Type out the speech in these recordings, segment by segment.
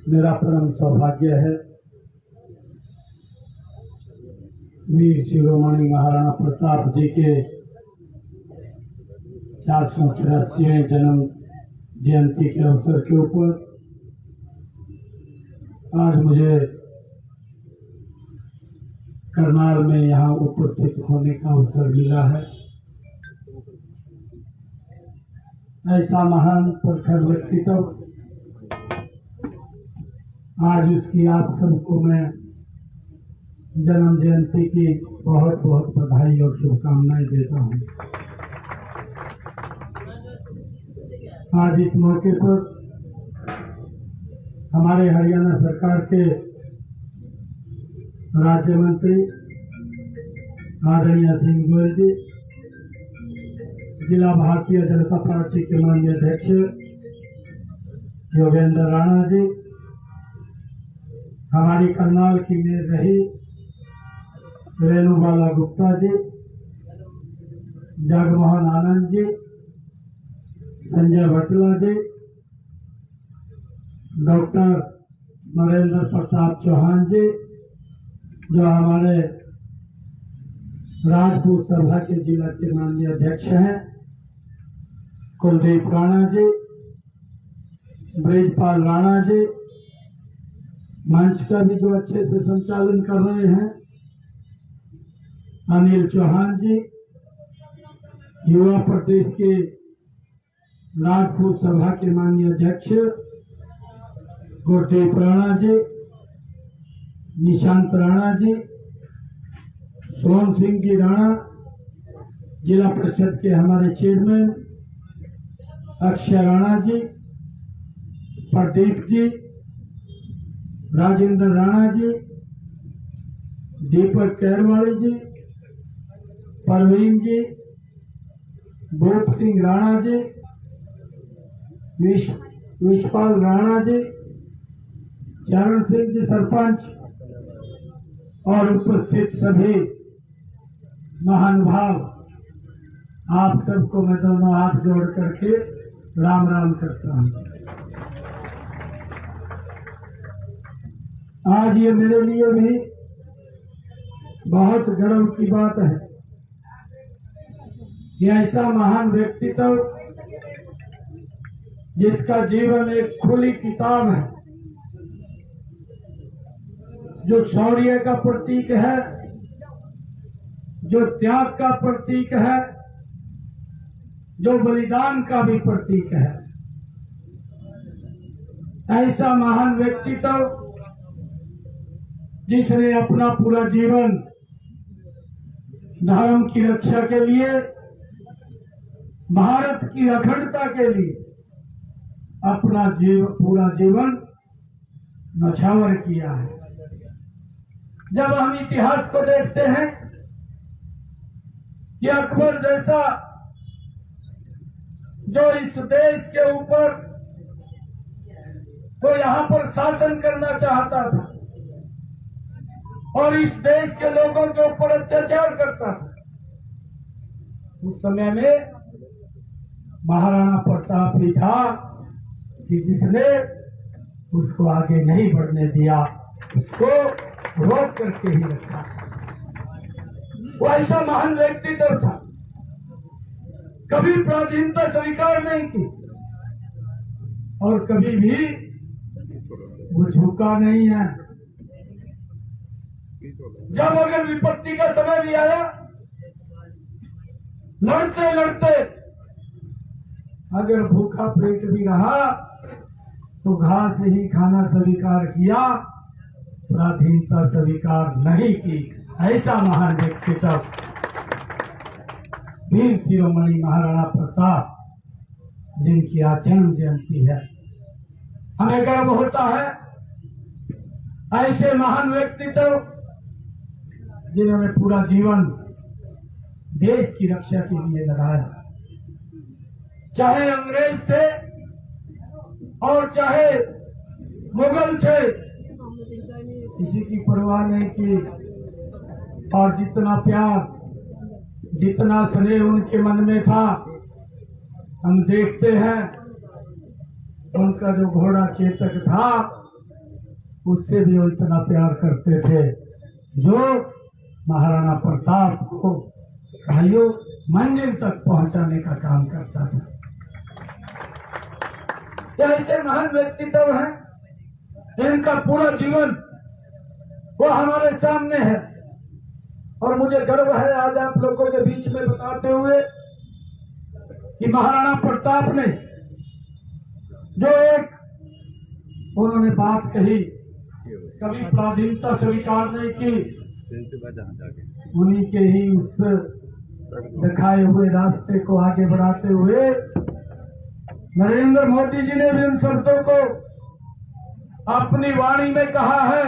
मेरा परम सौभाग्य है वीर शिरोमणि महाराणा प्रताप जी के 484वें जन्म जयंती के अवसर के ऊपर आज मुझे करनाल में यहाँ उपस्थित होने का अवसर मिला है। ऐसा महान प्रखर व्यक्तित्व, आज उसकी आप सबको मैं जन्म जयंती की बहुत बहुत बधाई और शुभकामनाएं देता हूँ। आज इस मौके पर हमारे हरियाणा सरकार के राज्य मंत्री आदरणीय सिंह गोयल जी, जिला भारतीय जनता पार्टी के माननीय अध्यक्ष योगेंद्र राणा जी, हमारी करनाल की मेयर रही रेणुबाला गुप्ता जी, जगमोहन आनंद जी, संजय भटला जी, डॉक्टर नरेंद्र प्रताप चौहान जी, जो हमारे राजपूत सभा के जिला के माननीय अध्यक्ष हैं, कुलदीप राणा जी, ब्रिजपाल राणा जी, मंच का भी जो अच्छे से संचालन कर रहे हैं, अनिल चौहान जी, युवा प्रदेश के राजपूत सभा के माननीय अध्यक्ष गुरदीप राणा जी, निशांत राणा जी, सोहन सिंह जी राणा, जिला परिषद के हमारे चेयरमैन अक्षय राणा जी, प्रदीप जी, राजेंद्र राणा जी, दीपक कैरवाड़ी जी, परवीन जी, भूप सिंह राणा जी, विशपाल राणा जी, चरण सिंह जी सरपंच और उपस्थित सभी महानुभाव, आप सबको मैं दोनों हाथ जोड़ करके राम राम करता हूं। आज ये मेरे लिए भी बहुत गर्व की बात है कि ऐसा महान व्यक्तित्व जिसका जीवन एक खुली किताब है, जो शौर्य का प्रतीक है, जो त्याग का प्रतीक है, जो बलिदान का भी प्रतीक है, ऐसा महान व्यक्तित्व जिसने अपना पूरा जीवन धर्म की रक्षा के लिए, भारत की अखंडता के लिए अपना पूरा जीवन नछावर किया है। जब हम इतिहास को देखते हैं कि अकबर जैसा जो इस देश के ऊपर तो यहां पर शासन करना चाहता था और इस देश के लोगों के ऊपर अत्याचार करता था, उस समय में महाराणा प्रताप ही था कि जिसने उसको आगे नहीं बढ़ने दिया, उसको रोक करके ही रखा। वो ऐसा महान व्यक्तित्व था, कभी पराधीनता स्वीकार नहीं की और कभी भी वो झुका नहीं है। जब अगर विपत्ति का समय भी आया, लड़ते लड़ते अगर भूखा पेट भी रहा तो घास ही खाना स्वीकार किया, पराधीनता स्वीकार नहीं की। ऐसा महान व्यक्तित्व वीर शिरोमणि महाराणा प्रताप, जिनकी आज जन्म जयंती है। हमें गर्व होता है ऐसे महान व्यक्तित्व जिन्होंने पूरा जीवन देश की रक्षा के लिए लगाया, चाहे अंग्रेज थे और चाहे मुगल थे, किसी की परवाह नहीं की। और जितना प्यार, जितना स्नेह उनके मन में था, हम देखते हैं उनका जो घोड़ा चेतक था उससे भी वो इतना प्यार करते थे जो महाराणा प्रताप को भाइयों मंजिल तक पहुंचाने का काम करता था। ऐसे महान व्यक्तित्व हैं, इनका पूरा जीवन वो हमारे सामने है और मुझे गर्व है आज आप लोगों के बीच में बताते हुए कि महाराणा प्रताप ने जो एक उन्होंने बात कही, कभी पराधीनता स्वीकार नहीं की, उन्हीं के ही उस दिखाए हुए रास्ते को आगे बढ़ाते हुए नरेंद्र मोदी जी ने भी उन शब्दों को अपनी वाणी में कहा है।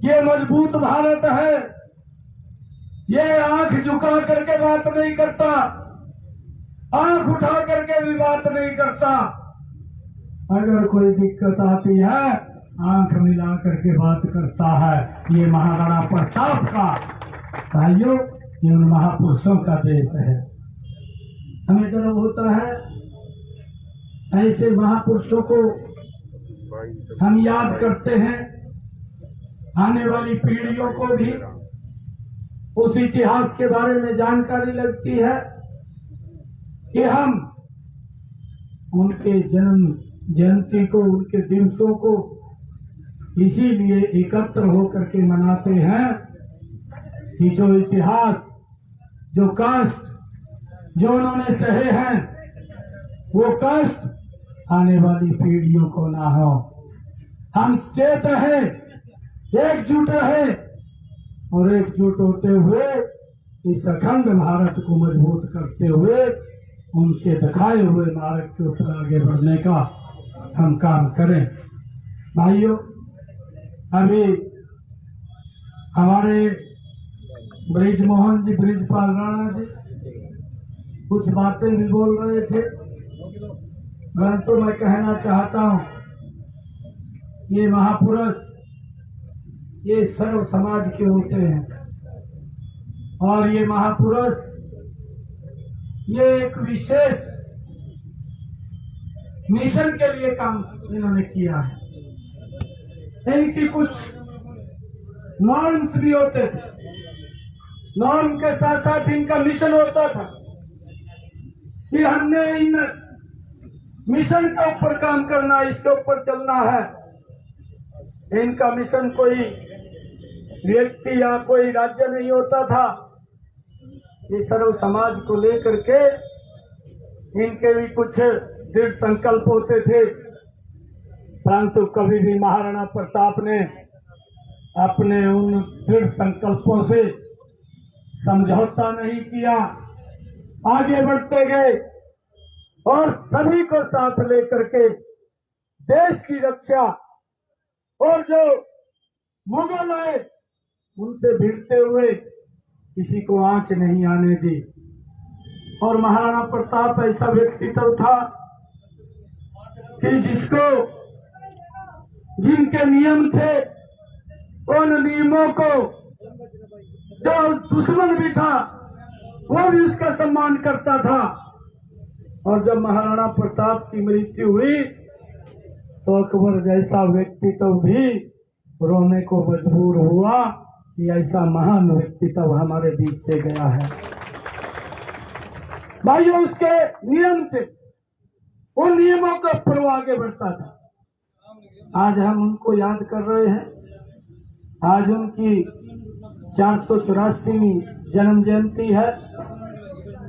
ये मजबूत भारत है, ये आंख झुका करके बात नहीं करता, आंख उठा करके भी बात नहीं करता। अगर कोई दिक्कत आती है आंख मिला करके बात करता है। ये महाराणा प्रताप का भाइयों, ये उन महापुरुषों का देश है। हमें गर्व होता है ऐसे महापुरुषों को हम याद करते हैं। आने वाली पीढ़ियों को भी उस इतिहास के बारे में जानकारी लगती है कि हम उनके जन्म जयंती को, उनके दिवसों को इसीलिए एकत्र होकर के मनाते हैं कि जो इतिहास, जो कष्ट जो उन्होंने सहे हैं, वो कष्ट आने वाली पीढ़ियों को ना हो। हम चेत हैं, एकजुट है और एकजुट होते हुए इस अखंड भारत को मजबूत करते हुए उनके दिखाए हुए मार्ग के ऊपर आगे बढ़ने का हम काम करें। भाइयों, अभी हमारे ब्रिजमोहन जी, ब्रिजपाल राणा जी कुछ बातें भी बोल रहे थे, परंतु मैं कहना चाहता हूं ये महापुरुष ये सर्व समाज के होते हैं और ये महापुरुष ये एक विशेष मिशन के लिए काम इन्होंने किया है। इनकी कुछ नॉर्म्स भी होते थे, नॉर्म के साथ साथ इनका मिशन होता था कि हमने इन मिशन के ऊपर काम करना, इसके ऊपर चलना है। इनका मिशन कोई व्यक्ति या कोई राज्य नहीं होता था, ये सर्व समाज को लेकर के इनके भी कुछ दृढ़ संकल्प होते थे। परंतु कभी भी महाराणा प्रताप ने अपने उन दृढ़ संकल्पों से समझौता नहीं किया, आगे बढ़ते गए और सभी को साथ लेकर के देश की रक्षा और जो मुगल आए उनसे भिड़ते हुए किसी को आंच नहीं आने दी। और महाराणा प्रताप ऐसा व्यक्तित्व था कि जिसको जिनके नियम थे उन नियमों को जो दुश्मन भी था वो भी उसका सम्मान करता था। और जब महाराणा प्रताप की मृत्यु हुई तो अकबर जैसा व्यक्तित्व भी रोने को मजबूर हुआ कि ऐसा महान व्यक्तित्व हमारे बीच से गया है। भाइयों, उसके नियम थे, उन नियमों के ऊपर वो आगे बढ़ता था। आज हम उनको याद कर रहे हैं। आज उनकी 484वीं जन्म जयंती है।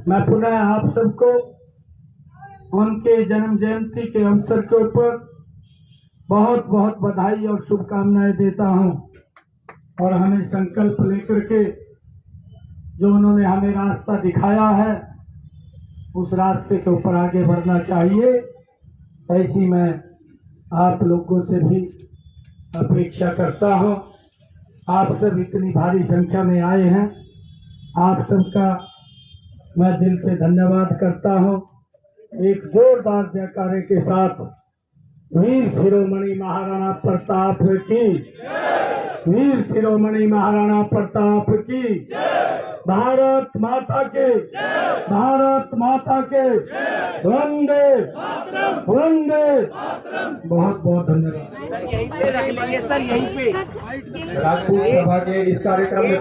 मैं पुनः आप सबको उनके जन्म जयंती के अवसर के ऊपर बहुत बहुत बधाई और शुभकामनाएं देता हूं। और हमें संकल्प लेकर के जो उन्होंने हमें रास्ता दिखाया है उस रास्ते के ऊपर आगे बढ़ना चाहिए। ऐसी मैं आप लोगों से भी अपेक्षा करता हूं। आप सब इतनी भारी संख्या में आए हैं, आप सबका मैं दिल से धन्यवाद करता हूं। एक जोरदार जयकारे के साथ वीर शिरोमणि महाराणा प्रताप की, वीर शिरोमणि महाराणा प्रताप की। भारत माता के, भारत माता के, वंदे वंदे। बहुत बहुत धन्यवाद। यहीं पे रख लेंगे सर, यहीं पे राजपूत सभा के इस कार्यक्रम में